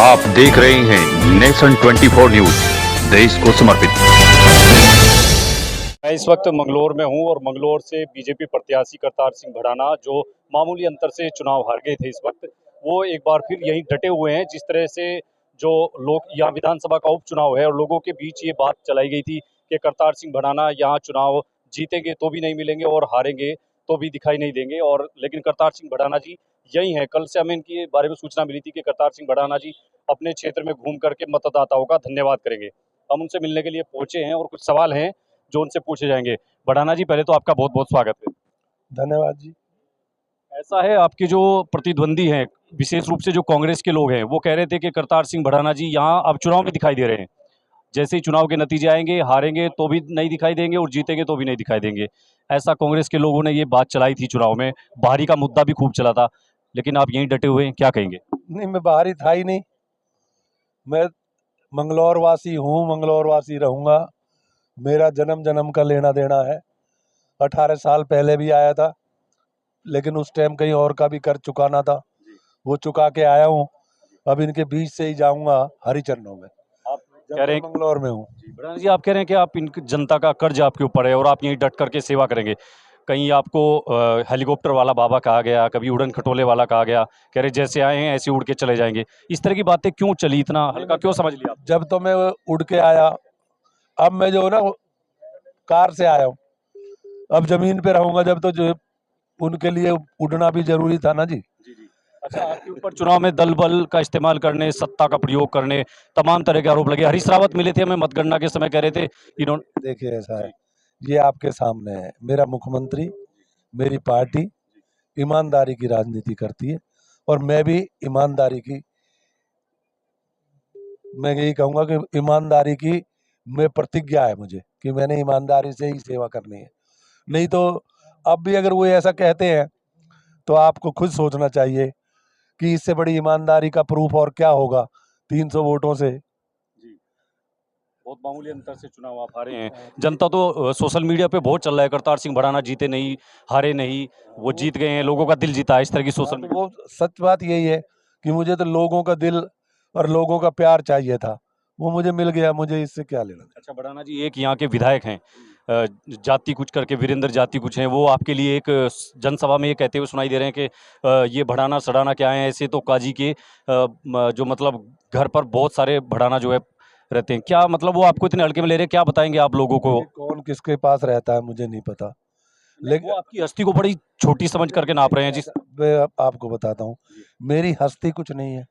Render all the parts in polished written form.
आप देख रहे हैं नेशन 24 न्यूज, देश को समर्पित। मैं इस वक्त मंगलौर में हूं और मंगलौर से बीजेपी प्रत्याशी करतार सिंह भड़ाना, जो मामूली अंतर से चुनाव हार गए थे, इस वक्त वो एक बार फिर यहीं डटे हुए हैं। जिस तरह से जो लोग यहाँ विधानसभा का उपचुनाव है और लोगों के बीच ये बात चलाई गई थी कि करतार सिंह भड़ाना यहाँ चुनाव जीतेंगे तो भी नहीं मिलेंगे और हारेंगे तो भी दिखाई नहीं देंगे। और लेकिन करतार सिंह भड़ाना जी यही है। कल से हमें इनके बारे में सूचना मिली थी कि करतार सिंह भड़ाना जी अपने क्षेत्र में घूम करके मतदाताओं का धन्यवाद करेंगे। हम उनसे मिलने के लिए पहुंचे हैं और कुछ सवाल हैं जो उनसे पूछे जाएंगे। भड़ाना जी, पहले तो आपका बहुत बहुत स्वागत है। धन्यवाद जी। ऐसा है, आपके जो प्रतिद्वंदी हैं, विशेष रूप से जो कांग्रेस के लोग हैं, वो कह रहे थे कि करतार सिंह भड़ाना जी यहाँ अब चुनाव में दिखाई दे रहे हैं। जैसे ही चुनाव के नतीजे आएंगे, हारेंगे तो भी नहीं दिखाई देंगे और जीतेंगे तो भी नहीं दिखाई देंगे। ऐसा कांग्रेस के लोगों ने ये बात चलाई थी चुनाव में। बाहरी का मुद्दा भी खूब चला था, लेकिन आप यहीं डटे हुए हैं, क्या कहेंगे? नहीं, मैं बाहरी था ही नहीं। मैं मंगलौर वासी हूँ, मंगलौर वासी रहूँगा। मेरा जन्म जन्म का लेना देना है। 18 साल पहले भी आया था, लेकिन उस टाइम कहीं और का भी कर चुकाना था, वो चुका के आया हूँ। अब इनके बीच से ही जाऊँगा हरिचरणों में। आप कह रहे हैं मंगलौर में हूँ। भड़ाना जी, आप कह रहे हैं कि आप इन जनता का कर्ज आपके ऊपर है और आप यहीं डट करके सेवा करेंगे। कहीं आपको हेलीकॉप्टर वाला बाबा कहा गया, कभी उड़न खटोले वाला कहा गया, कह रहे जैसे आए हैं ऐसे उड़ के चले जाएंगे। इस तरह की बातें क्यों चली, इतना हल्का क्यों समझ लिया आप? जब तो मैं उड़ के आया, अब मैं जो ना कार से आया हूँ। अब जमीन पे रहूँगा जब, तो जो उनके लिए उड़ना भी जरूरी था ना जी। जी जी। अच्छा, आपके ऊपर चुनाव में दल बल का इस्तेमाल करने, सत्ता का प्रयोग करने, तमाम तरह के आरोप लगे। हरीश रावत मिले थे हमें मतगणना के समय, कह रहे थे इन्होंने। देखिए, ऐसा है, ये आपके सामने है। मेरा मुख्यमंत्री, मेरी पार्टी ईमानदारी की राजनीति करती है और मैं भी ईमानदारी की, मैं यही कहूँगा कि ईमानदारी की मैं प्रतिज्ञा है मुझे कि मैंने ईमानदारी से ही सेवा करनी है। नहीं तो अब भी अगर वो ऐसा कहते हैं तो आपको खुद सोचना चाहिए कि इससे बड़ी ईमानदारी का प्रूफ और क्या होगा 300 वोटों से। जी, बहुत मामूली अंतर से चुनाव आप हारे हैं। जनता तो सोशल मीडिया पे बहुत चल रहा है, करतार सिंह भड़ाना जीते नहीं, हारे नहीं, वो जीत गए हैं, लोगों का दिल जीता है, इस तरह की सोशल तो मीडिया। वो सच बात यही है कि मुझे तो लोगों का दिल और लोगों का प्यार चाहिए था, वो मुझे मिल गया। मुझे इससे क्या लेना। अच्छा भड़ाना जी, एक यहाँ के विधायक हैं, जाति कुछ करके, वीरेंद्र जाति कुछ हैं, वो आपके लिए एक जनसभा में ये कहते हुए सुनाई दे रहे हैं कि ये भड़ाना सड़ाना क्या है, ऐसे तो काजी के जो मतलब घर पर बहुत सारे भड़ाना जो है रहते हैं। क्या मतलब वो आपको इतने हल्के में ले रहे हैं? क्या बताएंगे आप लोगों को? ये कौन किसके पास रहता है मुझे नहीं पता, वो लेकिन आपकी हस्ती को बड़ी छोटी समझ करके नाप रहे हैं जिस। मैं आपको बताता हूँ, मेरी हस्ती कुछ नहीं है।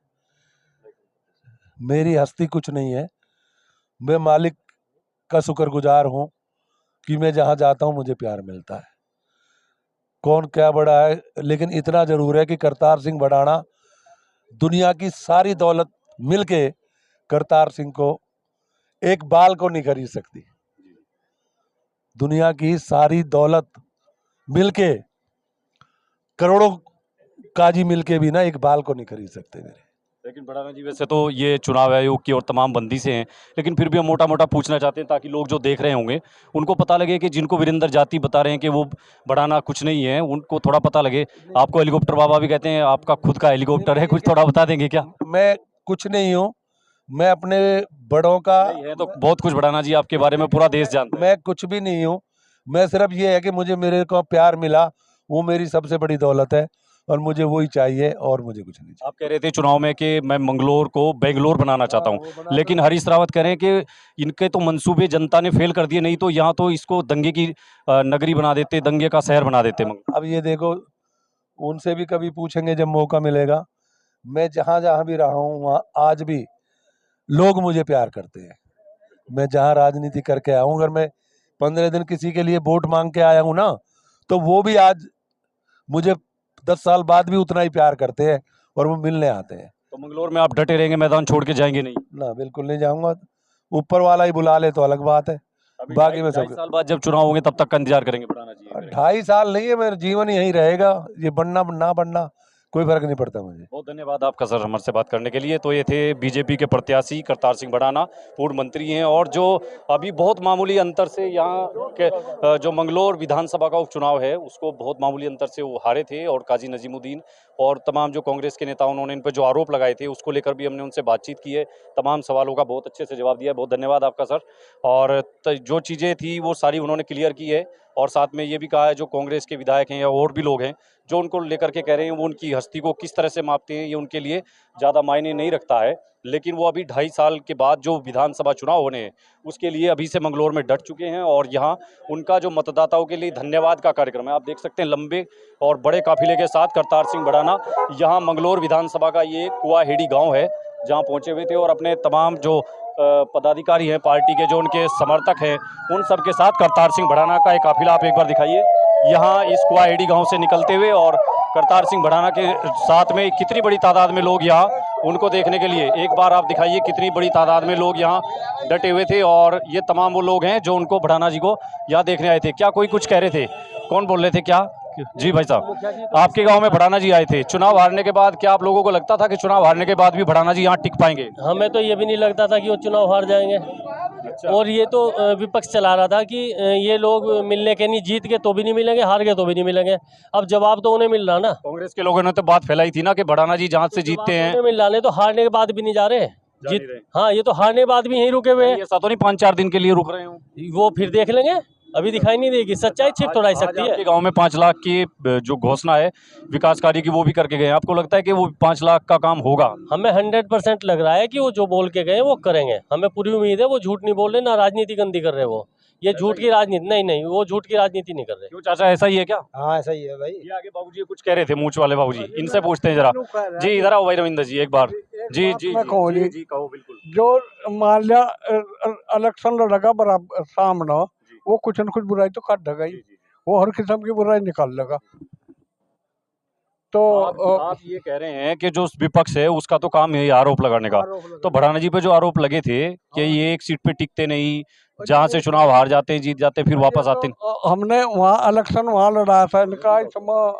मेरी हस्ती कुछ नहीं है। मैं मालिक का शुक्रगुजार हूँ कि मैं जहाँ जाता हूँ मुझे प्यार मिलता है। कौन क्या बड़ा है, लेकिन इतना जरूर है कि करतार सिंह भड़ाना दुनिया की सारी दौलत मिलके करतार सिंह को एक बाल को नहीं खरीद सकती। दुनिया की सारी दौलत मिलके, करोड़ों काजी मिलके भी ना एक बाल को नहीं खरीद सकते मेरे। लेकिन भड़ाना जी, वैसे तो ये चुनाव आयोग की और तमाम बंदी से हैं, लेकिन फिर भी हम मोटा मोटा पूछना चाहते हैं ताकि लोग जो देख रहे होंगे उनको पता लगे कि जिनको वीरेंद्र जाति बता रहे हैं कि वो भड़ाना कुछ नहीं है, उनको थोड़ा पता लगे। आपको हेलीकॉप्टर बाबा भी कहते हैं, आपका खुद का हेलीकॉप्टर है, कुछ थोड़ा बता देंगे क्या? मैं कुछ नहीं हूँ। मैं अपने बड़ों का, नहीं है तो बहुत कुछ भड़ाना जी, आपके बारे में पूरा देश जानता है। मैं कुछ भी नहीं हूँ। मैं सिर्फ ये है कि मुझे मेरे को प्यार मिला, वो मेरी सबसे बड़ी दौलत है और मुझे वही चाहिए और मुझे कुछ नहीं चाहिए। आप कह रहे थे चुनाव में कि मैं मंगलोर को बेंगलोर बनाना चाहता हूँ, लेकिन हरीश रावत कह रहे हैं कि इनके तो मंसूबे जनता ने फेल कर दिए, नहीं तो यहाँ तो इसको दंगे की नगरी बना देते, दंगे का शहर बना देते। अब ये देखो, उनसे भी कभी पूछेंगे जब मौका मिलेगा। मैं जहाँ जहाँ भी रहा हूँ वहाँ आज भी लोग मुझे प्यार करते हैं। मैं जहाँ राजनीति करके आया हूँ, अगर मैं 15 दिन किसी के लिए वोट मांग के आया हूँ ना, तो वो भी आज मुझे 10 साल बाद भी उतना ही प्यार करते हैं और वो मिलने आते हैं। तो मंगलोर में आप डटे रहेंगे, मैदान छोड़ के जाएंगे नहीं? ना, बिल्कुल नहीं जाऊंगा। ऊपर वाला ही बुला ले तो अलग बात है। बाकी में 2.5 सब साल बाद जब चुनाव होंगे तब तक का इंतजार करेंगे भड़ाना जी? 2.5 साल नहीं है, मेरा जीवन यही रहेगा। ये बनना ना बनना कोई फर्क नहीं पड़ता मुझे। बहुत धन्यवाद आपका सर हमारे से बात करने के लिए। तो ये थे बीजेपी के प्रत्याशी करतार सिंह भड़ाना, पूर्व मंत्री हैं और जो अभी बहुत मामूली अंतर से यहाँ के जो मंगलौर विधानसभा का उपचुनाव है उसको बहुत मामूली अंतर से वो हारे थे। और काजी नजीमुद्दीन और तमाम जो कांग्रेस के नेता उन्होंने इन पर जो आरोप लगाए थे उसको लेकर भी हमने उनसे बातचीत की है। तमाम सवालों का बहुत अच्छे से जवाब दिया है। बहुत धन्यवाद आपका सर। और जो चीज़ें थी वो सारी उन्होंने क्लियर की है और साथ में ये भी कहा है जो कांग्रेस के विधायक हैं या और भी लोग हैं जो उनको लेकर के कह रहे हैं वो उनकी हस्ती को किस तरह से मापते हैं ये उनके लिए ज़्यादा मायने नहीं रखता है। लेकिन वो अभी 2.5 साल के बाद जो विधानसभा चुनाव होने हैं उसके लिए अभी से मंगलौर में डट चुके हैं और यहाँ उनका जो मतदाताओं के लिए धन्यवाद का कार्यक्रम है। आप देख सकते हैं लंबे और बड़े काफिले के साथ करतार सिंह भड़ाना यहाँ मंगलौर विधानसभा का ये कुआहेड़ी गाँव है जहाँ पहुँचे हुए थे और अपने तमाम जो पदाधिकारी हैं पार्टी के जो उनके समर्थक हैं उन सब के साथ करतार सिंह भड़ाना का एक काफिला आप एक बार दिखाइए यहाँ इस कुआहेड़ी गांव से निकलते हुए और करतार सिंह भड़ाना के साथ में कितनी बड़ी तादाद में लोग यहाँ उनको देखने के लिए एक बार आप दिखाइए कितनी बड़ी तादाद में लोग यहाँ डटे हुए थे। और ये तमाम वो लोग हैं जो उनको भड़ाना जी को यहाँ देखने आए थे। क्या कोई कुछ कह रहे थे? कौन बोल रहे थे? क्या जी भाई साहब, आपके गांव में भड़ाना जी आए थे चुनाव हारने के बाद, क्या आप लोगों को लगता था कि चुनाव हारने के बाद भी भड़ाना जी यहाँ टिक पाएंगे? हमें तो ये भी नहीं लगता था कि वो चुनाव हार जाएंगे। अच्छा। और ये तो विपक्ष चला रहा था कि ये लोग मिलने के नहीं, जीत के तो भी नहीं मिलेंगे, हार के तो भी नहीं मिलेंगे। अब जवाब तो उन्हें मिल रहा ना। कांग्रेस के लोगों ने तो बात फैलाई थी ना कि भड़ाना जी जहाँ से जीतते हैं उन्हें मिल रहा, नहीं तो हारने के बाद भी नहीं जा रहे जा नहीं जीत। रहे। हाँ, ये तो हारने के बाद भी यहीं रुके हुए हैं। ऐसा तो नहीं 5-4 दिन के लिए रुक रहे हो? वो फिर देख लेंगे, अभी दिखाई नहीं देगी। सच्चाई छिप थोड़ा सकती है। गांव में 5 लाख की जो घोषणा है विकास कार्य की वो भी करके गए हैं। आपको लगता है कि वो 5 लाख का काम होगा? हमें 100% लग रहा है कि वो जो बोल के गए वो करेंगे। हमें पूरी उम्मीद है। वो झूठ नहीं बोल रहे, ना राजनीति गंदी कर रहे। वो ये झूठ की राजनीति नहीं, वो झूठ की राजनीति नहीं कर रहे। क्यों चाचा, ऐसा ही है क्या? हाँ ऐसा ही है भाई। ये आगे बाबूजी कुछ कह रहे थे मूंछ वाले बाबूजी, इनसे पूछते हैं जरा। जी इधर आओ भाई रविंदर जी एक बार। जी जी मैं कहूँ जी जी, जी कहो बिल्कुल। जो मान लिया इलेक्शन लड़ेगा बराबर सामने, वो कुछ न कुछ बुराई तो कर देगा ही। वो हर किस्म की बुराई निकाल लेगा। तो आप ये कह रहे हैं कि जो विपक्ष है उसका तो काम है आरोप लगाने का। तो भड़ाना जी पे जो आरोप लगे थे कि ये एक सीट पे टिकते नहीं, जहाँ से चुनाव हार जाते हैं, जीत जाते हैं, फिर वापस आते हैं। हमने वहाँ इलेक्शन वहाँ लड़ाया था इनका, इस समय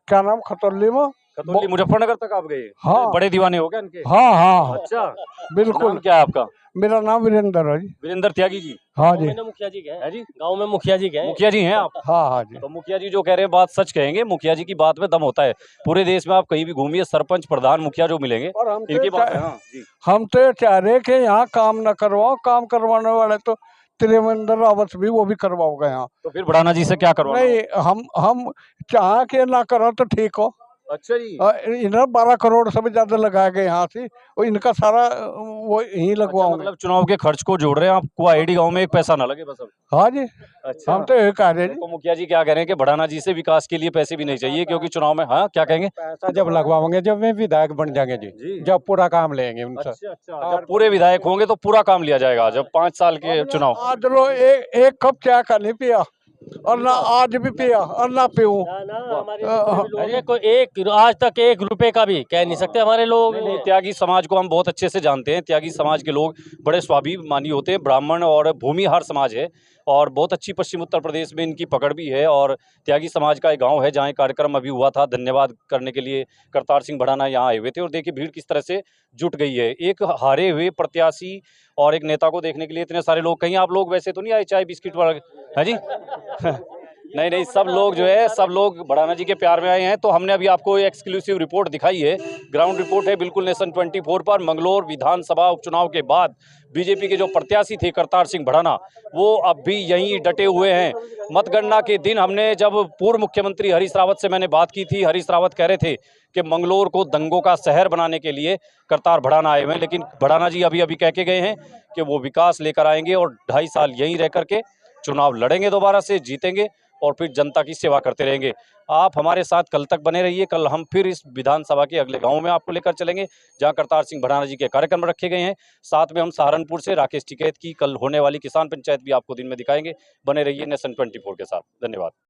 क्या नाम, खतौली में। खतौली मुजफ्फरनगर तक आप गए? हाँ। बड़े दीवाने हो गए इनके? हाँ हाँ अच्छा, बिल्कुल। नाम क्या है आपका? मेरा नाम वीरेंद्र है जी। वीरेंद्र त्यागी जी? हाँ जी। मुखिया जी है जी? गाँव में मुखिया जी गए। मुखिया जी हैं आप? हाँ हाँ जी। तो मुखिया जी जो कह रहे हैं बात सच कहेंगे। मुखिया जी की बात में दम होता है। पूरे देश में आप कहीं भी घूमिए, सरपंच प्रधान मुखिया जो मिलेंगे और हम इनकी बात है। हाँ जी। हम तो चाह रहे कि यहाँ काम न करवाओ, काम करवाने वाले तो त्रिवेंद्र रावत भी वो भी करवाओगे यहाँ। तो फिर भड़ाना जी से क्या करवाना? नहीं, हम चाह के ना करो तो ठीक हो। अच्छा जी। इन्हें 12 करोड़ से भी ज्यादा लगाए गए यहाँ से, और इनका सारा वो यहीं अच्छा, लगवाओगे। मतलब चुनाव के खर्च को जोड़ रहे हैं आपको, आईडी गांव में एक पैसा ना लगे बस अब। हाँ जी। अच्छा, हम तो ये कह रहे हैं जी। तो मुखिया जी क्या कह रहे हैं कि भड़ाना जी से विकास के लिए पैसे भी नहीं चाहिए क्योंकि चुनाव में, हाँ क्या कहेंगे? पैसा जब लगवाओगे, जब वे विधायक बन जाएंगे जी, जब पूरा काम लेंगे उनसे। अच्छा अच्छा, जब पूरे विधायक होंगे तो पूरा काम लिया जाएगा जब 5 साल के चुनाव। आज लो एक कप चाय का नहीं पिया और ना आज भी पिया और ना पीऊं। एक आज तक 1 रुपए का भी कह नहीं सकते हमारे लोग। नहीं, त्यागी समाज को हम बहुत अच्छे से जानते हैं। त्यागी समाज के लोग बड़े स्वाभिमानी होते हैं, ब्राह्मण और भूमिहार समाज है और बहुत अच्छी पश्चिम उत्तर प्रदेश में इनकी पकड़ भी है। और त्यागी समाज का एक गांव है जहां एक कार्यक्रम अभी हुआ था, धन्यवाद करने के लिए करतार सिंह भड़ाना यहाँ आए हुए थे। और देखिए भीड़ किस तरह से जुट गई है एक हारे हुए प्रत्याशी और एक नेता को देखने के लिए इतने सारे लोग। कहीं आप लोग वैसे तो नहीं आए चाय बिस्किट वाला, है जी? नहीं नहीं, सब लोग जो है सब लोग भड़ाना जी के प्यार में आए हैं। तो हमने अभी आपको एक्सक्लूसिव रिपोर्ट दिखाई है, ग्राउंड रिपोर्ट है बिल्कुल नेशन 24 पर। मंगलौर विधानसभा उपचुनाव के बाद बीजेपी के जो प्रत्याशी थे करतार सिंह भड़ाना, वो अब भी यहीं डटे हुए हैं। मतगणना के दिन हमने जब पूर्व मुख्यमंत्री हरीश रावत से मैंने बात की थी, हरीश रावत कह रहे थे कि मंगलौर को दंगों का शहर बनाने के लिए करतार भड़ाना आए हुए हैं। लेकिन भड़ाना जी अभी कह के गए हैं कि वो विकास लेकर आएंगे और 2.5 साल यहीं रह करके चुनाव लड़ेंगे, दोबारा से जीतेंगे और फिर जनता की सेवा करते रहेंगे। आप हमारे साथ कल तक बने रहिए। कल हम फिर इस विधानसभा के अगले गांव में आपको लेकर चलेंगे जहां करतार सिंह भड़ाना जी के कार्यक्रम रखे गए हैं। साथ में हम सहारनपुर से राकेश टिकैत की कल होने वाली किसान पंचायत भी आपको दिन में दिखाएंगे। बने रहिए नेशन 24 के साथ। धन्यवाद।